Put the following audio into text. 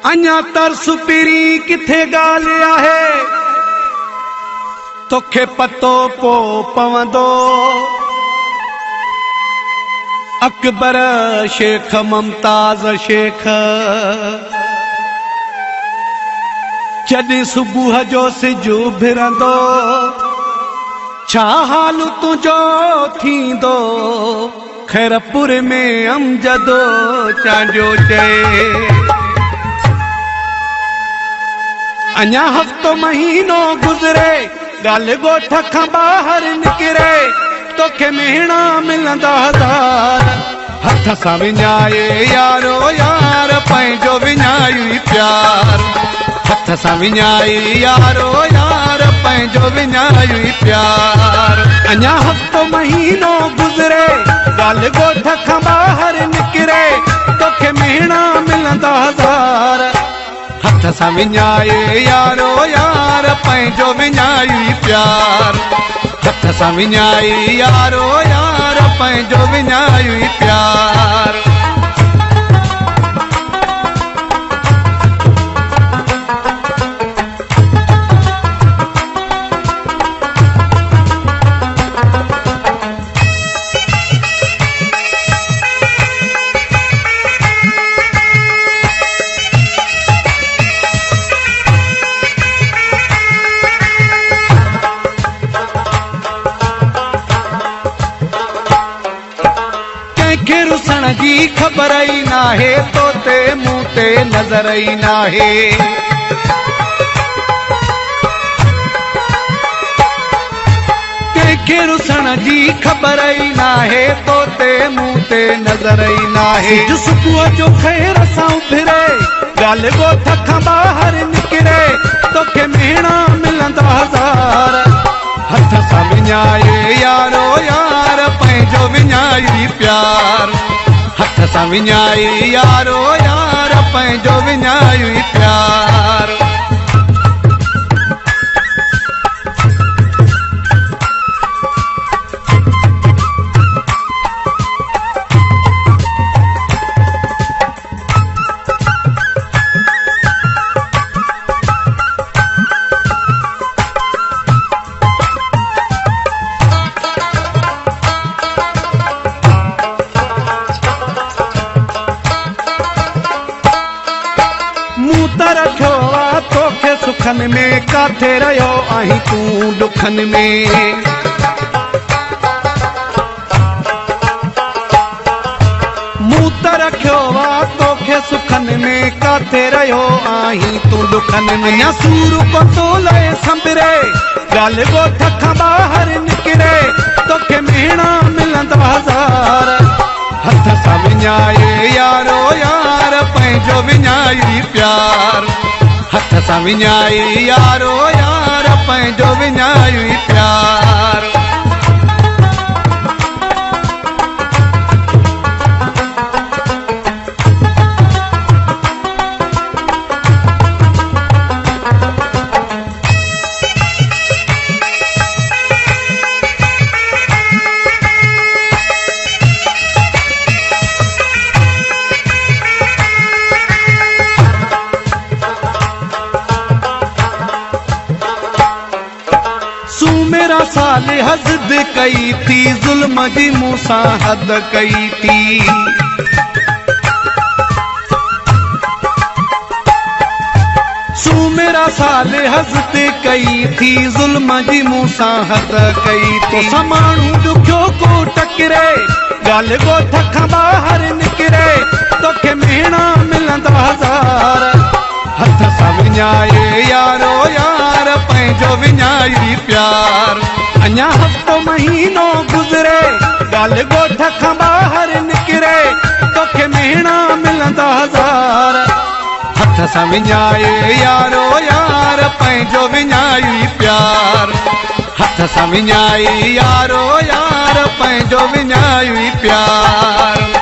अञा तरस पिरी किथे ॻाल्हि आहे तोखे पतो पो पवंदो अकबर शेख मुमताज शेख जॾहिं सुबुह जो सिजु भिरंदो छा हाल तुंहिंजो थींदो खैरपुर में अमजदो चांजो चए अञा हफ़्तो महीनो गुज़रे ॻाल्हि ॻोठ खां ॿाहिरि निकिरे तोखे मेहणा मिलंदा हज़ार हथ सां विञाए यारो यार पंहिंजो विञाई प्यार हथ सां विञाई यारो यार पंहिंजो विञाई प्यार अञा हफ़्तो महीनो गुज़रे ॻाल्हि ॻोठ खां ॿाहिरि निकिरे तोखे मेहणा मिलंदा हज़ार हथ सां विञाए यारो यार पंहिंजो विञाई प्यार हथ सां विञाई यारो यार पंहिंजो विञाई प्यार रुसण जी ख़बर ई नाहे तोते मुंह ते नज़र ई नाहे कंहिंखे रुसण जी ख़बर ई नाहे तोते मुंह ते नज़र ई नाहे सुबुह जो खैर सां उभिरे ॻाल्हि ॻोठ खां ॿाहिरि निकिरे तोखे मेहणा मिलंदा हज़ार हथ सां विञाए यारो यार पंहिंजो विञाई प्यार हथ सां विञाई यारो यार पंहिंजो विञाई प्यार रखियो आहे तोखे सुखनि में काथे रहियो आहीं तूं दुखनि में मूं त रखियो आहे तोखे सुखनि में काथे रहियो आहीं तूं दुखनि में अञा सूर पतो लहे संभरे ॻाल्हि ॻोठ खां ॿाहिरि निकिरे तोखे मेहणा मिलंदा हज़ार हथ सां विञाए यारो यार पंहिंजो विञाई प्यार हथ सां विञाई यारो यार पंहिंजो विञाई प्यार मेरा साल हद कई थी जुल्म जी मूंसां हद कई थी सू मेरा साल हद कई थी जुल्म जी मूंसां हद कई थी समाणू दुखियो को टकरे ॻाल्हि ॻोठ खां ॿाहिरि निकिरे तोखे मेहणा मिलंदा हज़ार हथ सां विञाए यारो यार पंहिंजो विञाई प्यार अञा हफ़्तो महीनो गुज़रे ॻाल्हि ॻोठ खां ॿाहिरि निकिरे तोखे मेहणा मिलंदा हज़ार हथ सां विञाए यारो यार पंहिंजो विञाई प्यार हथ सां विञाई यारो यार पंहिंजो विञाई प्यार